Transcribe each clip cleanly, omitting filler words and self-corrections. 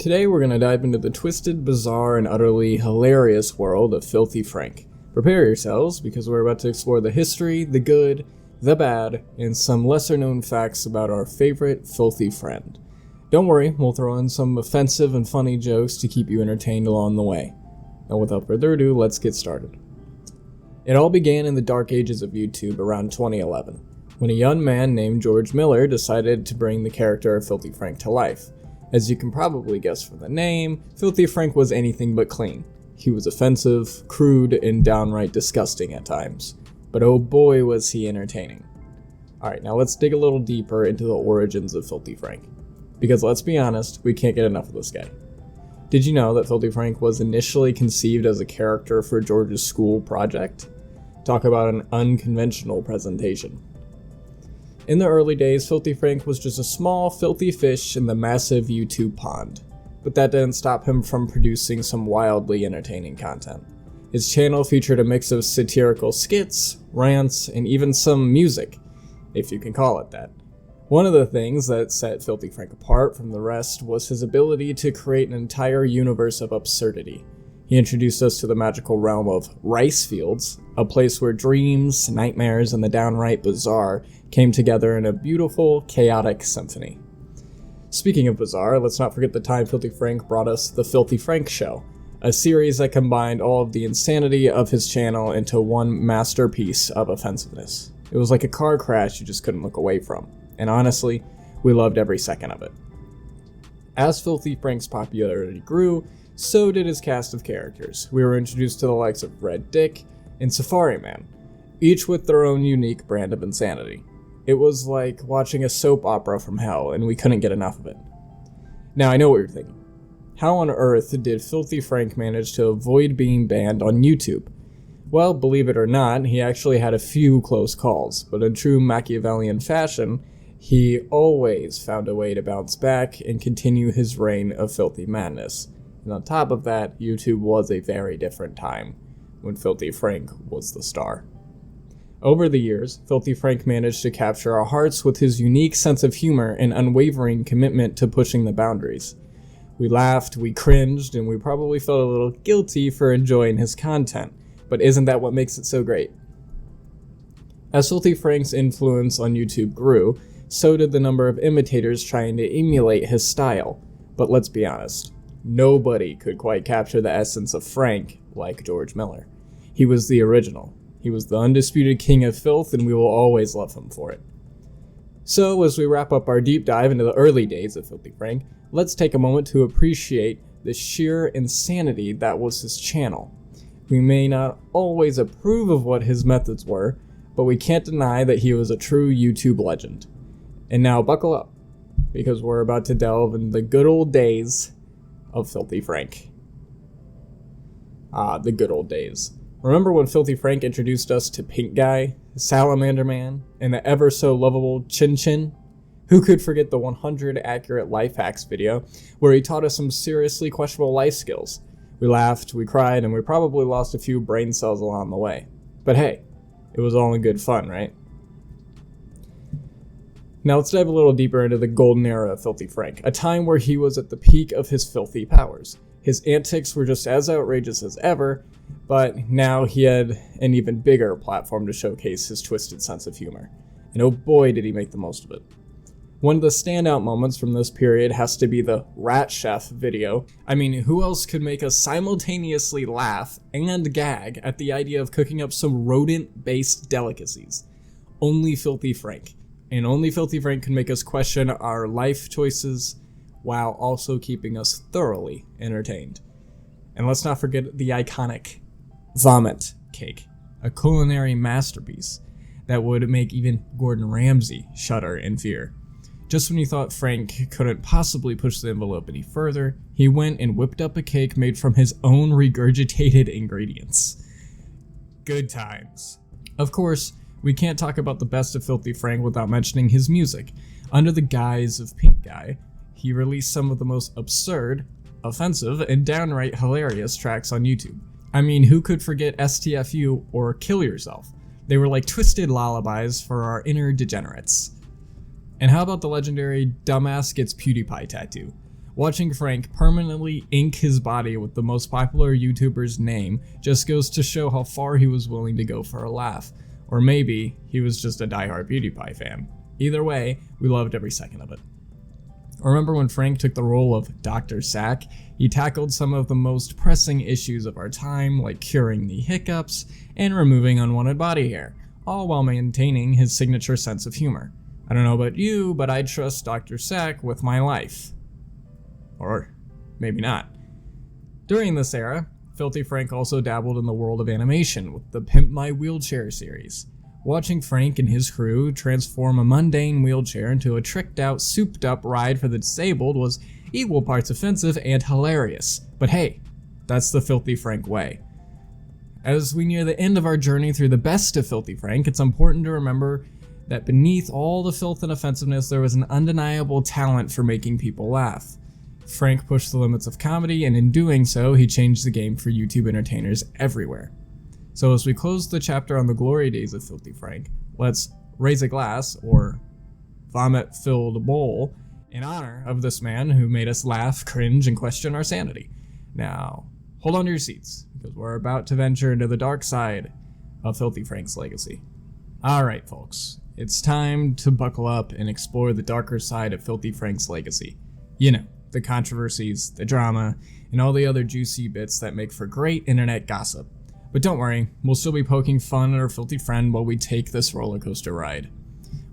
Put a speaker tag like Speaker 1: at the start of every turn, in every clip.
Speaker 1: Today we're going to dive into the twisted, bizarre, and utterly hilarious world of Filthy Frank. Prepare yourselves, because we're about to explore the history, the good, the bad, and some lesser-known facts about our favorite filthy friend. Don't worry, we'll throw in some offensive and funny jokes to keep you entertained along the way. Now without further ado, let's get started. It all began in the dark ages of YouTube around 2011, when a young man named George Miller decided to bring the character of Filthy Frank to life. As you can probably guess from the name, Filthy Frank was anything but clean. He was offensive, crude, and downright disgusting at times. But oh boy was he entertaining. Alright, now let's dig a little deeper into the origins of Filthy Frank. Because let's be honest, we can't get enough of this guy. Did you know that Filthy Frank was initially conceived as a character for George's school project? Talk about an unconventional presentation. In the early days, Filthy Frank was just a small, filthy fish in the massive YouTube pond. But that didn't stop him from producing some wildly entertaining content. His channel featured a mix of satirical skits, rants, and even some music, if you can call it that. One of the things that set Filthy Frank apart from the rest was his ability to create an entire universe of absurdity. He introduced us to the magical realm of rice fields, a place where dreams, nightmares, and the downright bizarre came together in a beautiful, chaotic symphony. Speaking of bizarre, let's not forget the time Filthy Frank brought us The Filthy Frank Show, a series that combined all of the insanity of his channel into one masterpiece of offensiveness. It was like a car crash you just couldn't look away from, and honestly, we loved every second of it. As Filthy Frank's popularity grew, so did his cast of characters. We were introduced to the likes of Red Dick and Safari Man, each with their own unique brand of insanity. It was like watching a soap opera from hell, and we couldn't get enough of it. Now I know what you're thinking. How on earth did Filthy Frank manage to avoid being banned on YouTube? Well, believe it or not, he actually had a few close calls, but in true Machiavellian fashion, he always found a way to bounce back and continue his reign of filthy madness. And on top of that, YouTube was a very different time, when Filthy Frank was the star. Over the years, Filthy Frank managed to capture our hearts with his unique sense of humor and unwavering commitment to pushing the boundaries. We laughed, we cringed, and we probably felt a little guilty for enjoying his content, but isn't that what makes it so great? As Filthy Frank's influence on YouTube grew, so did the number of imitators trying to emulate his style. But let's be honest, nobody could quite capture the essence of Frank like George Miller. He was the original. He was the undisputed king of filth, and we will always love him for it. So, as we wrap up our deep dive into the early days of Filthy Frank, let's take a moment to appreciate the sheer insanity that was his channel. We may not always approve of what his methods were, but we can't deny that he was a true YouTube legend. And now buckle up, because we're about to delve into the good old days of Filthy Frank. Ah, the good old days. Remember when Filthy Frank introduced us to Pink Guy, Salamander Man, and the ever so lovable Chin Chin? Who could forget the 100 accurate life hacks video where he taught us some seriously questionable life skills? We laughed, we cried, and we probably lost a few brain cells along the way. But hey, it was all in good fun, right? Now let's dive a little deeper into the golden era of Filthy Frank, a time where he was at the peak of his filthy powers. His antics were just as outrageous as ever, but now he had an even bigger platform to showcase his twisted sense of humor. And oh boy did he make the most of it. One of the standout moments from this period has to be the Rat Chef video. I mean, who else could make us simultaneously laugh and gag at the idea of cooking up some rodent-based delicacies? Only Filthy Frank. And only Filthy Frank can make us question our life choices while also keeping us thoroughly entertained. And let's not forget the iconic vomit cake, a culinary masterpiece that would make even Gordon Ramsay shudder in fear. Just when you thought Frank couldn't possibly push the envelope any further, he went and whipped up a cake made from his own regurgitated ingredients. Good times. Of course, we can't talk about the best of Filthy Frank without mentioning his music. Under the guise of Pink Guy, he released some of the most absurd, offensive, and downright hilarious tracks on YouTube. I mean, who could forget STFU or Kill Yourself? They were like twisted lullabies for our inner degenerates. And how about the legendary Dumbass Gets PewDiePie tattoo? Watching Frank permanently ink his body with the most popular YouTuber's name just goes to show how far he was willing to go for a laugh. Or maybe he was just a diehard PewDiePie fan. Either way, we loved every second of it. Remember when Frank took the role of Dr. Sack? He tackled some of the most pressing issues of our time, like curing the hiccups and removing unwanted body hair, all while maintaining his signature sense of humor. I don't know about you, but I trust Dr. Sack with my life. Or maybe not. During this era, Filthy Frank also dabbled in the world of animation with the Pimp My Wheelchair series. Watching Frank and his crew transform a mundane wheelchair into a tricked-out, souped-up ride for the disabled was equal parts offensive and hilarious. But hey, that's the Filthy Frank way. As we near the end of our journey through the best of Filthy Frank, it's important to remember that beneath all the filth and offensiveness, there was an undeniable talent for making people laugh. Frank pushed the limits of comedy, and in doing so, he changed the game for YouTube entertainers everywhere. So as we close the chapter on the glory days of Filthy Frank, let's raise a glass, or vomit-filled bowl, in honor of this man who made us laugh, cringe, and question our sanity. Now, hold on to your seats, because we're about to venture into the dark side of Filthy Frank's legacy. Alright folks, it's time to buckle up and explore the darker side of Filthy Frank's legacy. You know, the controversies, the drama, and all the other juicy bits that make for great internet gossip. But don't worry, we'll still be poking fun at our filthy friend while we take this roller coaster ride.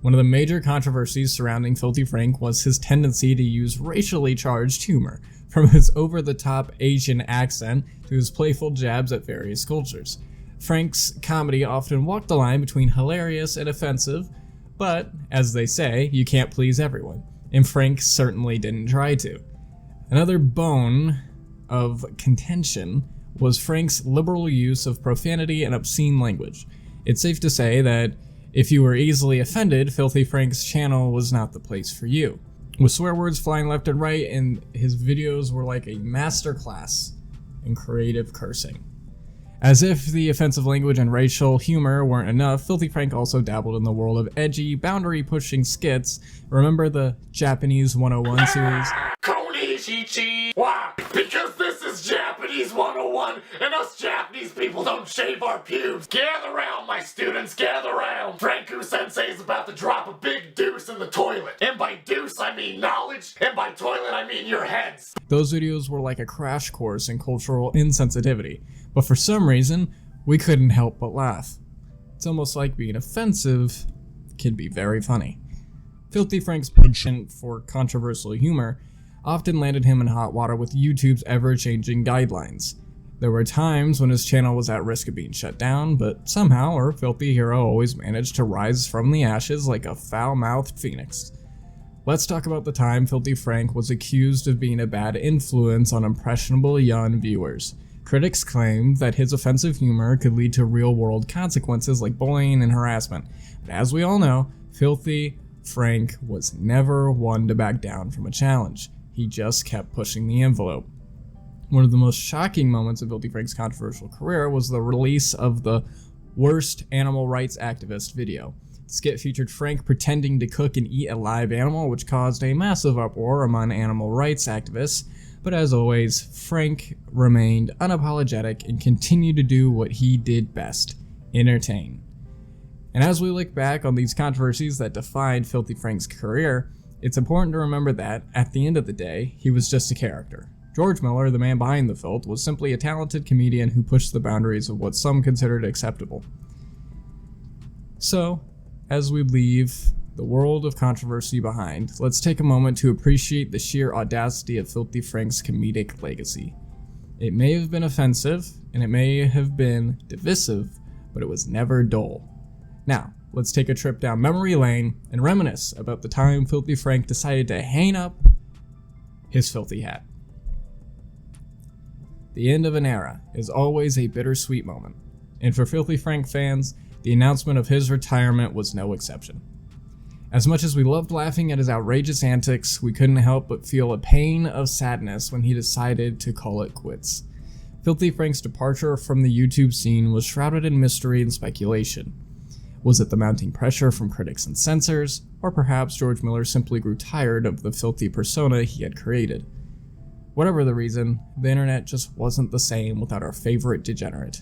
Speaker 1: One of the major controversies surrounding Filthy Frank was his tendency to use racially charged humor, from his over-the-top Asian accent to his playful jabs at various cultures. Frank's comedy often walked the line between hilarious and offensive, but, as they say, you can't please everyone, and Frank certainly didn't try to. Another bone of contention was Frank's liberal use of profanity and obscene language. It's safe to say that if you were easily offended, Filthy Frank's channel was not the place for you. With swear words flying left and right, and his videos were like a masterclass in creative cursing. As if the offensive language and racial humor weren't enough, Filthy Frank also dabbled in the world of edgy, boundary-pushing skits. Remember the Japanese 101 series?
Speaker 2: Why? Because this is Japanese 101, and us Japanese people don't shave our pubes. Gather round, my students, gather round. Franku-sensei is about to drop a big deuce in the toilet. And by deuce, I mean knowledge, and by toilet, I mean your heads.
Speaker 1: Those videos were like a crash course in cultural insensitivity, but for some reason, we couldn't help but laugh. It's almost like being offensive can be very funny. Filthy Frank's penchant for controversial humor often landed him in hot water with YouTube's ever-changing guidelines. There were times when his channel was at risk of being shut down, but somehow our filthy hero always managed to rise from the ashes like a foul-mouthed phoenix. Let's talk about the time Filthy Frank was accused of being a bad influence on impressionable young viewers. Critics claimed that his offensive humor could lead to real-world consequences like bullying and harassment. But as we all know, Filthy Frank was never one to back down from a challenge. He just kept pushing the envelope. One of the most shocking moments of Filthy Frank's controversial career was the release of the Worst Animal Rights Activist video. The skit featured Frank pretending to cook and eat a live animal, which caused a massive uproar among animal rights activists. But as always, Frank remained unapologetic and continued to do what he did best: entertain. And as we look back on these controversies that defined Filthy Frank's career, it's important to remember that, at the end of the day, he was just a character. George Miller, the man behind the filth, was simply a talented comedian who pushed the boundaries of what some considered acceptable. So, as we leave the world of controversy behind, let's take a moment to appreciate the sheer audacity of Filthy Frank's comedic legacy. It may have been offensive, and it may have been divisive, but it was never dull. Now, let's take a trip down memory lane and reminisce about the time Filthy Frank decided to hang up his filthy hat. The end of an era is always a bittersweet moment, and for Filthy Frank fans, the announcement of his retirement was no exception. As much as we loved laughing at his outrageous antics, we couldn't help but feel a pain of sadness when he decided to call it quits. Filthy Frank's departure from the YouTube scene was shrouded in mystery and speculation. Was it the mounting pressure from critics and censors, or perhaps George Miller simply grew tired of the filthy persona he had created? Whatever the reason, the internet just wasn't the same without our favorite degenerate.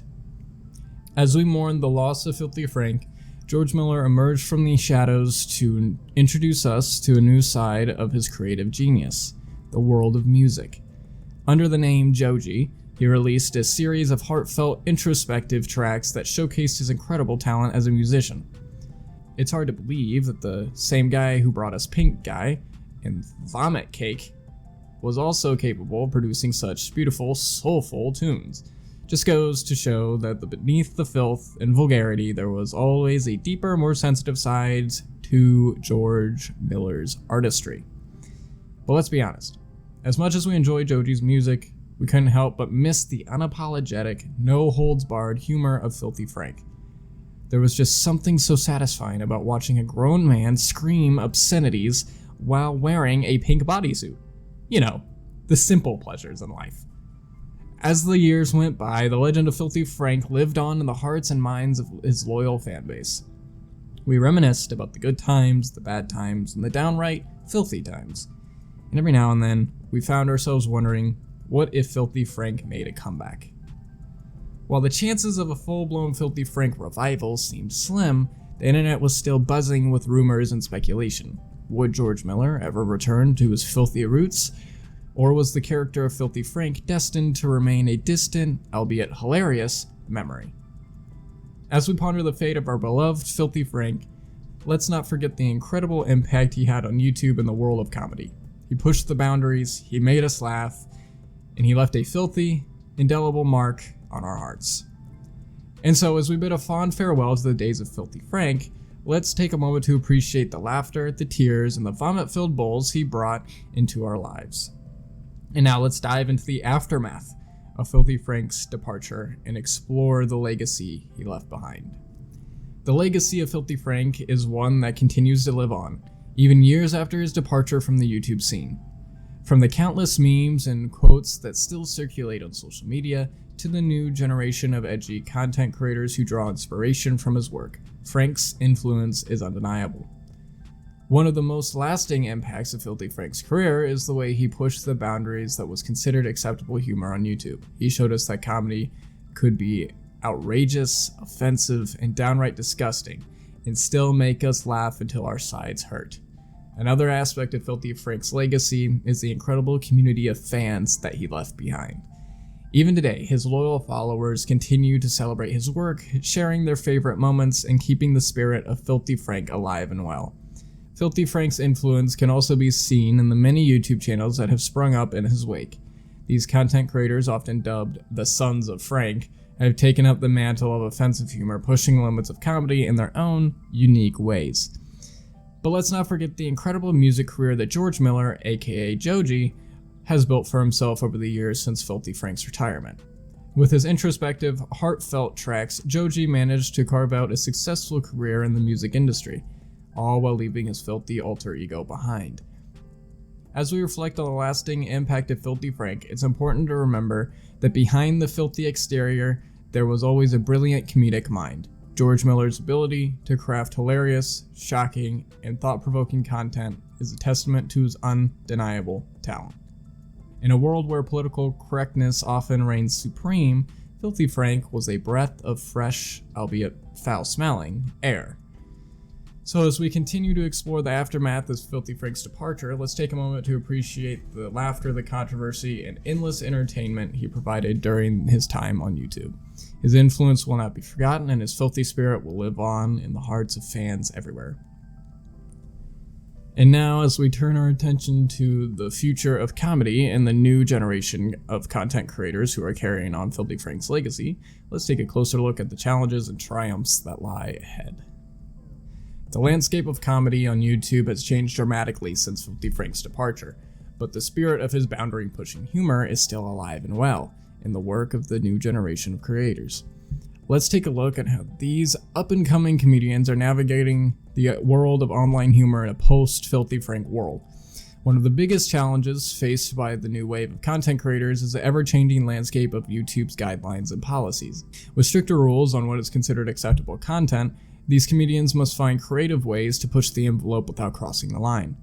Speaker 1: As we mourned the loss of Filthy Frank, George Miller emerged from the shadows to introduce us to a new side of his creative genius, the world of music. Under the name Joji, he released a series of heartfelt, introspective tracks that showcased his incredible talent as a musician. It's hard to believe that the same guy who brought us Pink Guy and Vomit Cake was also capable of producing such beautiful, soulful tunes. Just goes to show that beneath the filth and vulgarity, there was always a deeper, more sensitive side to George Miller's artistry. But let's be honest, as much as we enjoy Joji's music, we couldn't help but miss the unapologetic, no-holds-barred humor of Filthy Frank. There was just something so satisfying about watching a grown man scream obscenities while wearing a pink bodysuit. You know, the simple pleasures in life. As the years went by, the legend of Filthy Frank lived on in the hearts and minds of his loyal fanbase. We reminisced about the good times, the bad times, and the downright filthy times. And every now and then, we found ourselves wondering, what if Filthy Frank made a comeback? While the chances of a full-blown Filthy Frank revival seemed slim, the internet was still buzzing with rumors and speculation. Would George Miller ever return to his filthy roots? Or was the character of Filthy Frank destined to remain a distant, albeit hilarious, memory? As we ponder the fate of our beloved Filthy Frank, let's not forget the incredible impact he had on YouTube and the world of comedy. He pushed the boundaries, he made us laugh, and he left a filthy, indelible mark on our hearts. And so, as we bid a fond farewell to the days of Filthy Frank, let's take a moment to appreciate the laughter, the tears, and the vomit-filled bowls he brought into our lives. And now let's dive into the aftermath of Filthy Frank's departure and explore the legacy he left behind. The legacy of Filthy Frank is one that continues to live on, even years after his departure from the YouTube scene. From the countless memes and quotes that still circulate on social media, to the new generation of edgy content creators who draw inspiration from his work, Frank's influence is undeniable. One of the most lasting impacts of Filthy Frank's career is the way he pushed the boundaries that was considered acceptable humor on YouTube. He showed us that comedy could be outrageous, offensive, and downright disgusting, and still make us laugh until our sides hurt. Another aspect of Filthy Frank's legacy is the incredible community of fans that he left behind. Even today, his loyal followers continue to celebrate his work, sharing their favorite moments and keeping the spirit of Filthy Frank alive and well. Filthy Frank's influence can also be seen in the many YouTube channels that have sprung up in his wake. These content creators, often dubbed the Sons of Frank, have taken up the mantle of offensive humor, pushing the limits of comedy in their own unique ways. But let's not forget the incredible music career that George Miller, aka Joji, has built for himself over the years since Filthy Frank's retirement. With his introspective, heartfelt tracks, Joji managed to carve out a successful career in the music industry, all while leaving his filthy alter ego behind. As we reflect on the lasting impact of Filthy Frank, it's important to remember that behind the filthy exterior, there was always a brilliant comedic mind. George Miller's ability to craft hilarious, shocking, and thought-provoking content is a testament to his undeniable talent. In a world where political correctness often reigns supreme, Filthy Frank was a breath of fresh, albeit foul-smelling, air. So as we continue to explore the aftermath of Filthy Frank's departure, let's take a moment to appreciate the laughter, the controversy, and endless entertainment he provided during his time on YouTube. His influence will not be forgotten, and his filthy spirit will live on in the hearts of fans everywhere. And now, as we turn our attention to the future of comedy and the new generation of content creators who are carrying on Filthy Frank's legacy, let's take a closer look at the challenges and triumphs that lie ahead. The landscape of comedy on YouTube has changed dramatically since Filthy Frank's departure, but the spirit of his boundary-pushing humor is still alive and well in the work of the new generation of creators. Let's take a look at how these up-and-coming comedians are navigating the world of online humor in a post-Filthy Frank world. One of the biggest challenges faced by the new wave of content creators is the ever-changing landscape of YouTube's guidelines and policies. With stricter rules on what is considered acceptable content, these comedians must find creative ways to push the envelope without crossing the line.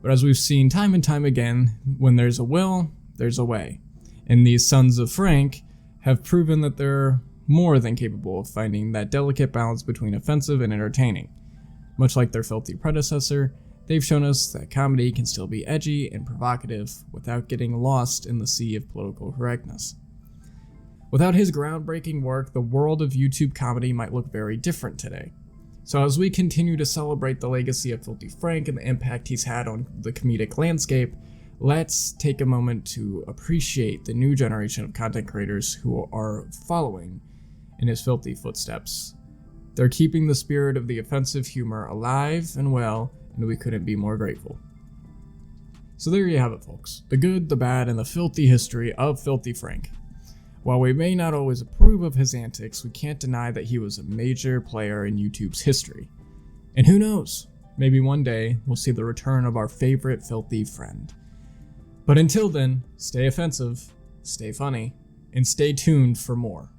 Speaker 1: But as we've seen time and time again, when there's a will, there's a way. And these sons of Frank have proven that they're more than capable of finding that delicate balance between offensive and entertaining. Much like their filthy predecessor, they've shown us that comedy can still be edgy and provocative without getting lost in the sea of political correctness. Without his groundbreaking work, the world of YouTube comedy might look very different today. So as we continue to celebrate the legacy of Filthy Frank and the impact he's had on the comedic landscape, let's take a moment to appreciate the new generation of content creators who are following in his filthy footsteps. They're keeping the spirit of the offensive humor alive and well, and we couldn't be more grateful. So there you have it, folks. The good, the bad, and the filthy history of Filthy Frank. While we may not always approve of his antics, we can't deny that he was a major player in YouTube's history. And who knows, maybe one day we'll see the return of our favorite filthy friend. But until then, stay offensive, stay funny, and stay tuned for more.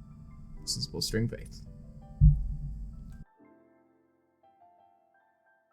Speaker 1: This is BlisteringFaith.